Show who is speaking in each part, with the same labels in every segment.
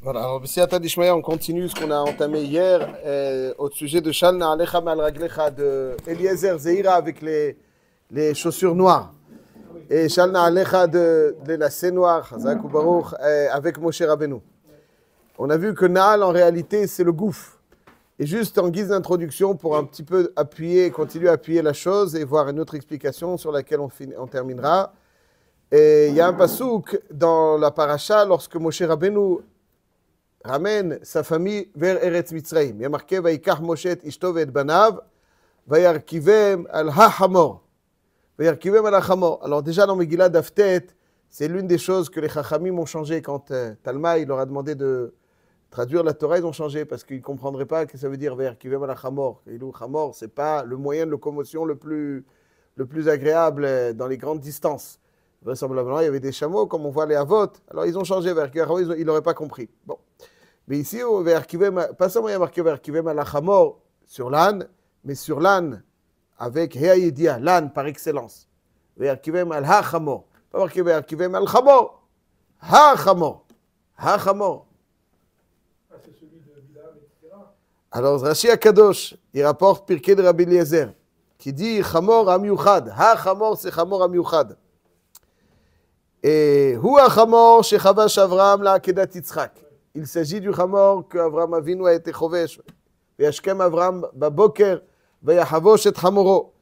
Speaker 1: Voilà, alors B'siyata Dishmaya, on continue ce qu'on a entamé hier au sujet de Shal Na'alecha Mal Raglecha de Eliezer Zeira avec les chaussures noires. Et Shal Na'alecha de lacets noirs, Chazak ou Baruch, avec Moshe Rabbeinu. On a vu que Na'al en réalité c'est le gouffre. Et juste en guise d'introduction pour un petit peu appuyer, continuer à appuyer la chose et voir une autre explication sur laquelle on terminera. Et il y a un pasouk dans la paracha lorsque Moshe Rabbeinu ramène sa famille vers Eretz Mitzrayim. Il y a marqué Vaikach Moshe et Ishto et Banav, Vayarkivem al ha-hamor. Vayarkivem al ha-hamor. Alors déjà dans Megillah d'Aftet, c'est l'une des choses que les Chachamim ont changé quand Talma il leur a demandé de traduire la Torah, ils ont changé parce qu'ils ne comprendraient pas ce que ça veut dire Vayarkivem al ha-hamor. Le hamor, ce n'est pas le moyen de locomotion le plus agréable dans les grandes distances. Vraisemblablement, il y avait des chameaux, comme on voit les Avot. Alors ils ont changé vers Kivem, ils n'auraient pas compris. Bon. Mais ici, pas seulement il y a marqué Verkivem al Hamor sur l'âne, mais sur l'âne avec Heayedia, l'âne par excellence. Verkivem al Hamor. Pas marqué Verkivem al Hamor. Ha-Hamor. Ha-Hamor.
Speaker 2: C'est celui de Bilam, etc.
Speaker 1: Alors, Rashi Akadosh, il rapporte Pirkei de Rabbi Eliezer, qui dit Hamor Amiuchad. Ha-Hamor, c'est Hamor Amiuchad. Et Hu ha-Hamor, Shechavash Avram la Akedat Yitzchak. Il s'agit du Hamor qu'Avram Avinu a été chovesh. Vayashkem Avram baboker, vayahavosh et Hamoro.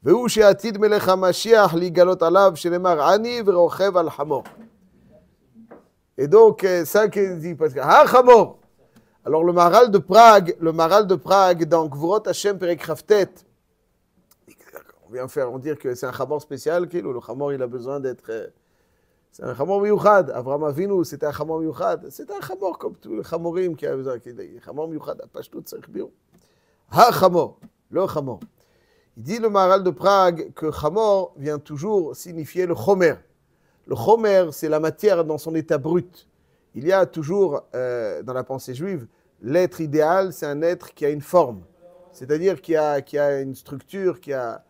Speaker 1: Vehu she'atid melech HaMashiach ligalot alav, shenemar ani verochev al Hamor. Et donc, ça qu'il dit, parce que ha-Hamor. Alors le Maharal de Prague, dans Gvurot Hashem Perek Chavtet, on vient faire, on dit que c'est un Hamor spécial, le Hamor il a besoin d'être... C'est un chamor miyuchad. Avraham Avinu, c'était un chamor miyuchad. C'était un chamor comme tous les chamorim qui avaient besoin. Chamor miyuchad, apashtout tzarich bio. Ha chamor, le chamor. Il dit le Maharal de Prague que chamor vient toujours signifier le chomer. Le chomer, c'est la matière dans son état brut. Il y a toujours, dans la pensée juive, l'être idéal, c'est un être qui a une forme. C'est-à-dire qui a une structure, qui a...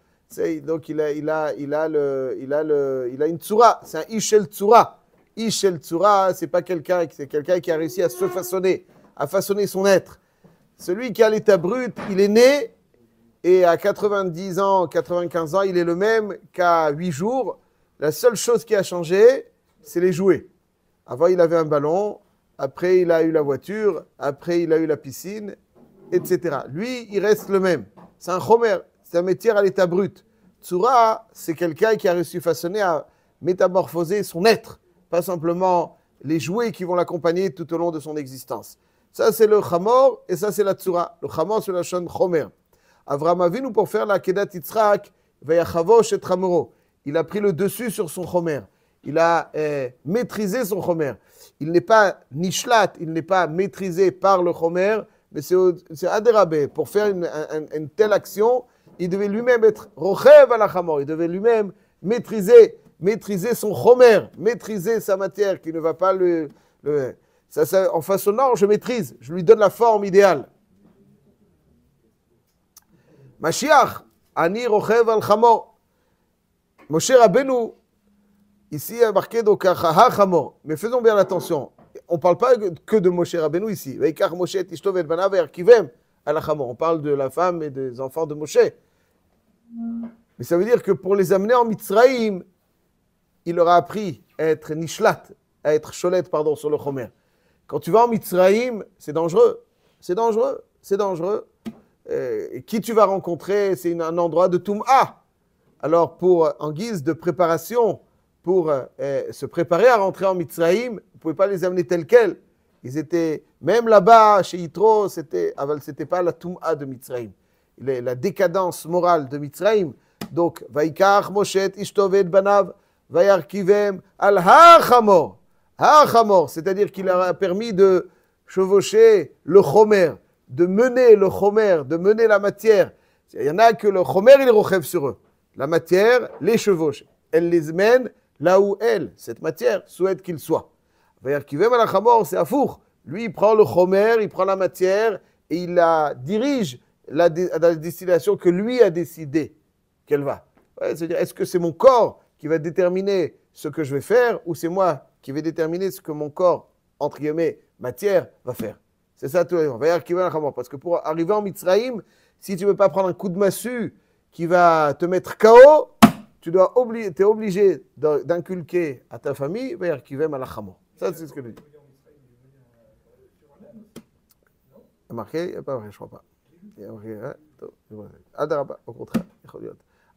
Speaker 1: Donc il a une tsura, c'est un ishel tsura. Ishel tsura, c'est pas quelqu'un, c'est quelqu'un qui a réussi à se façonner, à façonner son être. Celui qui a l'état brut, il est né et à 90 ans, 95 ans, il est le même qu'à 8 jours. La seule chose qui a changé, c'est les jouets. Avant, il avait un ballon, après, il a eu la voiture, après, il a eu la piscine, etc. Lui, il reste le même. C'est un chomer. C'est un métier à l'état brut. Tsura, c'est quelqu'un qui a réussi à façonner, à métamorphoser son être, pas simplement les jouets qui vont l'accompagner tout au long de son existence. Ça, c'est le chamor et ça, c'est la tsura. Le chamor, c'est la shon chomer. Avraham Avinu, pour faire la kedat Yitzchak, vayachavosh et chamoro. Il a pris le dessus sur son chomer. Il a maîtrisé son chomer. Il n'est pas nishlat, il n'est pas maîtrisé par le chomer, mais c'est adérabé. Pour faire une telle action, il devait lui-même être rochev à la chamor, il devait lui-même maîtriser son chomer, maîtriser sa matière qui ne va pas ça, en façonnant, je maîtrise, je lui donne la forme idéale. Mashiach, ani rochev al chamor. Moshe Rabbeinu, ici il y a marqué donc ha-Hamor, mais faisons bien attention. On ne parle pas que de Moshe Rabbeinu ici. Vaikach Moshe et Ishto et Banav vayarkivem al ha-Hamor. On parle de la femme et des enfants de Moshe. Mais ça veut dire que pour les amener en Mitzrayim, il leur a appris à être nishlat, à être cholet, sur le chomer. Quand tu vas en Mitzrayim, c'est dangereux. C'est dangereux. C'est dangereux. Qui tu vas rencontrer, c'est un endroit de Tum'a. Alors, en guise de préparation, pour se préparer à rentrer en Mitzrayim, vous ne pouvez pas les amener tels quels. Ils étaient, même là-bas, chez Yitro, c'était pas la Tum'a de Mitzrayim. La décadence morale de Mitzrayim. Donc, Vaikach Moshe Ishto et Banav, Vayarkivem al ha-Hamor. Ha-Hamor, c'est-à-dire qu'il leur a permis de chevaucher le chomer, de mener le chomer, de mener la matière. Il y en a que le chomer, il rochev sur eux. La matière les chevauche. Elle les mène là où elle, cette matière, souhaite qu'il soit. Vayarkivem al ha-Hamor, c'est Afour. Lui, il prend le chomer, il prend la matière et il la dirige à la destination que lui a décidé qu'elle va. C'est-à-dire, est-ce que c'est mon corps qui va déterminer ce que je vais faire ou c'est moi qui vais déterminer ce que mon corps entre guillemets, matière, va faire. C'est ça tous les jours. Parce que pour arriver en Mitzrayim, si tu ne veux pas prendre un coup de massue qui va te mettre KO, tu es obligé d'inculquer à ta famille vers Kivem Alachamor. Ça, c'est ce que je dis. Il y a marqué, il n'y a pas marqué, je ne crois pas. Il y a marqué, Adaraba, au contraire.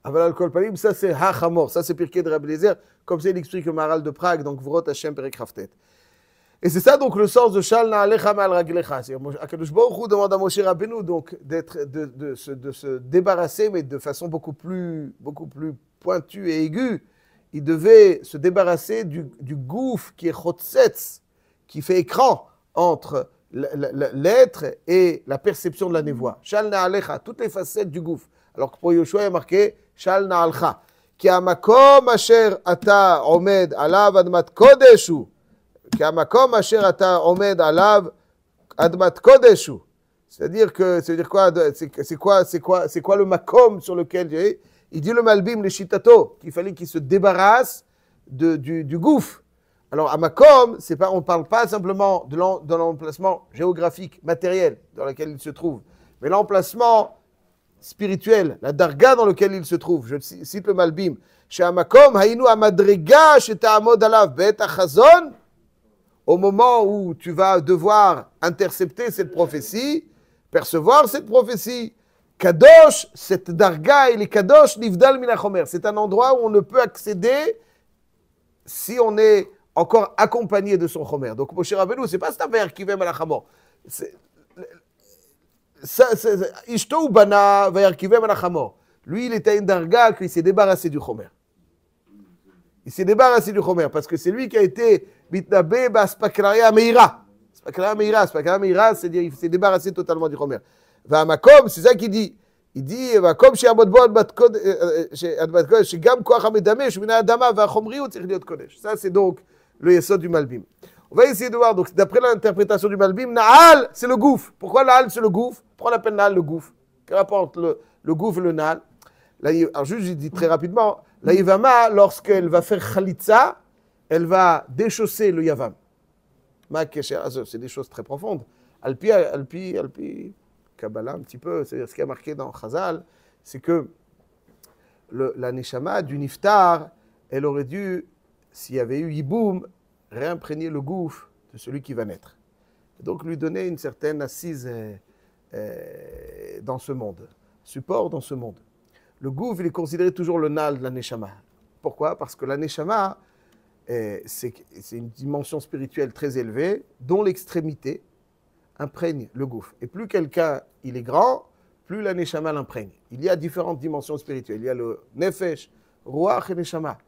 Speaker 1: Aval al kol panim, ça c'est Hachamor, ça c'est Pirkei de Rabbi Eliezer, comme ça il explique le Maharal de Prague, donc Vrot Hashem Perek Raftet. Et c'est ça donc le sens de Shal Na'alecha Ma'al Raglecha. Akadosh Baruch Hu demande à Moshe Rabbeinu donc de se débarrasser, mais de façon beaucoup plus pointue et aiguë. Il devait se débarrasser du gouffre qui est Chotzetz, qui fait écran entre l'être et la perception de la névoie. Shal Na'alecha, toutes les facettes du gouffre. Alors que pour Yoshua, il y a marqué Shal Na'alcha. Ki hamakom asher ata omed alav admat kodeshu. Ki hamakom asher ata omed alav admat kodeshu. C'est-à-dire que, ça veut dire quoi? C'est quoi le makom sur lequel il dit le Malbim, le Shitato, qu'il fallait qu'il se débarrasse du gouffre. Alors, à Makom, on ne parle pas simplement de l'emplacement géographique, matériel, dans lequel il se trouve, mais l'emplacement spirituel, la darga dans lequel il se trouve. Je cite le Malbim. Chez Amakom, Haïnu Amadrega, chez Ta'amod Alav, Bet Achazon, au moment où tu vas devoir intercepter cette prophétie, percevoir cette prophétie, Kadosh, cette darga, il est Kadosh, Nivdal Minachomer. C'est un endroit où on ne peut accéder si on est encore accompagné de son Chomer. Donc, Moshe Rabbeinu, c'est pas Staver qui vient à la Chamor. Ishto Bana vers qui vient à la Chamor. Lui, il était à une darga qu'il s'est débarrassé du Chomer. Il s'est débarrassé du Chomer parce que c'est lui qui a été mitnabé Spaklaria Meira. Spaklaria Meira, c'est-à-dire il s'est débarrassé totalement du Chomer. Vamakom, c'est ça qu'il dit. Il dit, Vakom chez Abodbo Adbatkod, chez Gam Koach Amedame, chez Mina Adama, Vachomriou, Tzirliot Kodesh. Ça, c'est donc le Yesod du Malbim. On va essayer de voir, donc, d'après l'interprétation du Malbim, Na'al, c'est le gouffre. Pourquoi Na'al, c'est le gouffre? Pourquoi on appelle Na'al le gouffre? Que rapporte le gouffre et le Na'al? Alors, juste, je dis très rapidement, la Yivama, lorsqu'elle va faire Khalitza, elle va déchausser le Yavam. C'est des choses très profondes. Alpi, Kabbalah, un petit peu, c'est ce qui a marqué dans Chazal, c'est que la Neshama du Niftar, elle aurait dû, s'il y avait eu Yiboum, réimprégner le gouffre de celui qui va naître. Et donc lui donner une certaine assise dans ce monde, support dans ce monde. Le gouffre, il est considéré toujours le Nal de la Neshama. Pourquoi? Parce que la Neshama, c'est une dimension spirituelle très élevée, dont l'extrémité imprègne le gouffre. Et plus quelqu'un il est grand, plus la Neshama l'imprègne. Il y a différentes dimensions spirituelles. Il y a le Nefesh, Ruach et Neshama.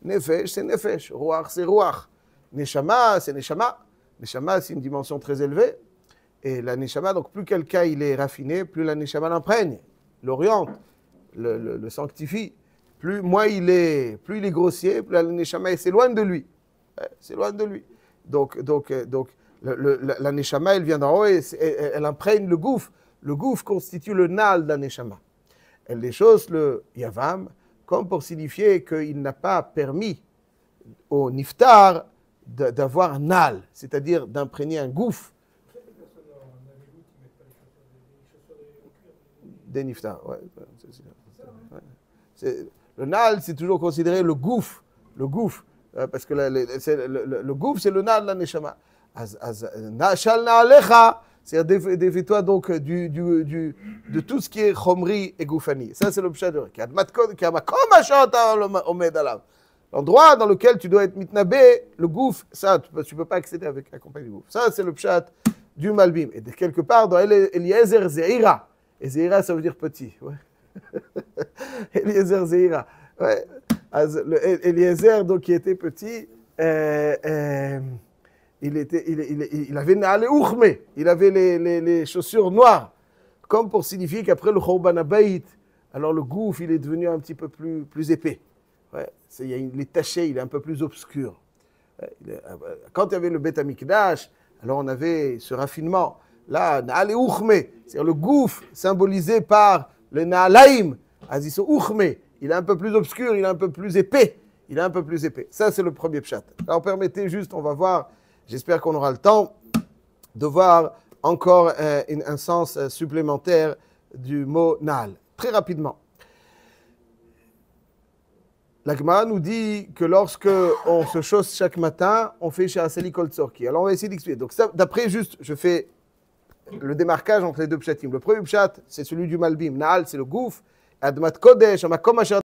Speaker 1: Nefesh, c'est Nefesh. Ruach, c'est Ruach. Neshama, c'est Neshama. Neshama, c'est une dimension très élevée. Et la Neshama, donc plus quelqu'un il est raffiné, plus la Neshama l'imprègne, l'oriente, le sanctifie. Moins il est grossier, plus la Neshama s'éloigne de lui. S'éloigne de lui. Donc la Neshama, elle vient d'en haut et elle imprègne le gouffre. Le gouffre constitue le Nal de la Neshama. Elle déchausse le Yavam comme pour signifier qu'il n'a pas permis au Niftar d'avoir un Nal, c'est-à-dire d'imprégner un gouffre. Des Niftar, ouais. Le Nal, c'est toujours considéré le gouffre. Parce que le gouffre, c'est le Nal de la Neshama. Shal Na'alecha, c'est-à-dire défie-toi donc de tout ce qui est Chomri et Goufani. Ça, c'est le pshat de l'endroit dans lequel tu dois être mitnabé, le gouffre, ça, tu ne peux pas accéder avec la compagnie du gouffre. Ça, c'est le pshat du Malbim. Et de quelque part, dans Eliezer Zeira. Et Zeira, ça veut dire petit. Ouais. Eliezer Zeira. Ouais. Eliezer, donc, qui était petit, il avait Naale Uchme, il avait les chaussures noires, comme pour signifier qu'après le Chorban Habayit, alors le gouffre, il est devenu un petit peu plus épais. Ouais, il est taché, il est un peu plus obscur. Quand il y avait le Beth Amikdash, alors on avait ce raffinement. Là, Naale Uchme, c'est-à-dire le gouffre symbolisé par le Naalaim, Aziso Uchme, il est un peu plus obscur, il est un peu plus épais. Ça, c'est le premier pshat. Alors, permettez juste, on va voir. J'espère qu'on aura le temps de voir encore un sens supplémentaire du mot Naal. Très rapidement. La Gemara nous dit que lorsque on se chausse chaque matin, on fait Sha'aseli Kol Tzorki. Alors on va essayer d'expliquer. Donc d'après juste, je fais le démarquage entre les deux pshatim. Le premier pshat, c'est celui du Malbim. Naal, c'est le gouffre. Admat Kodesh, Amakom Asher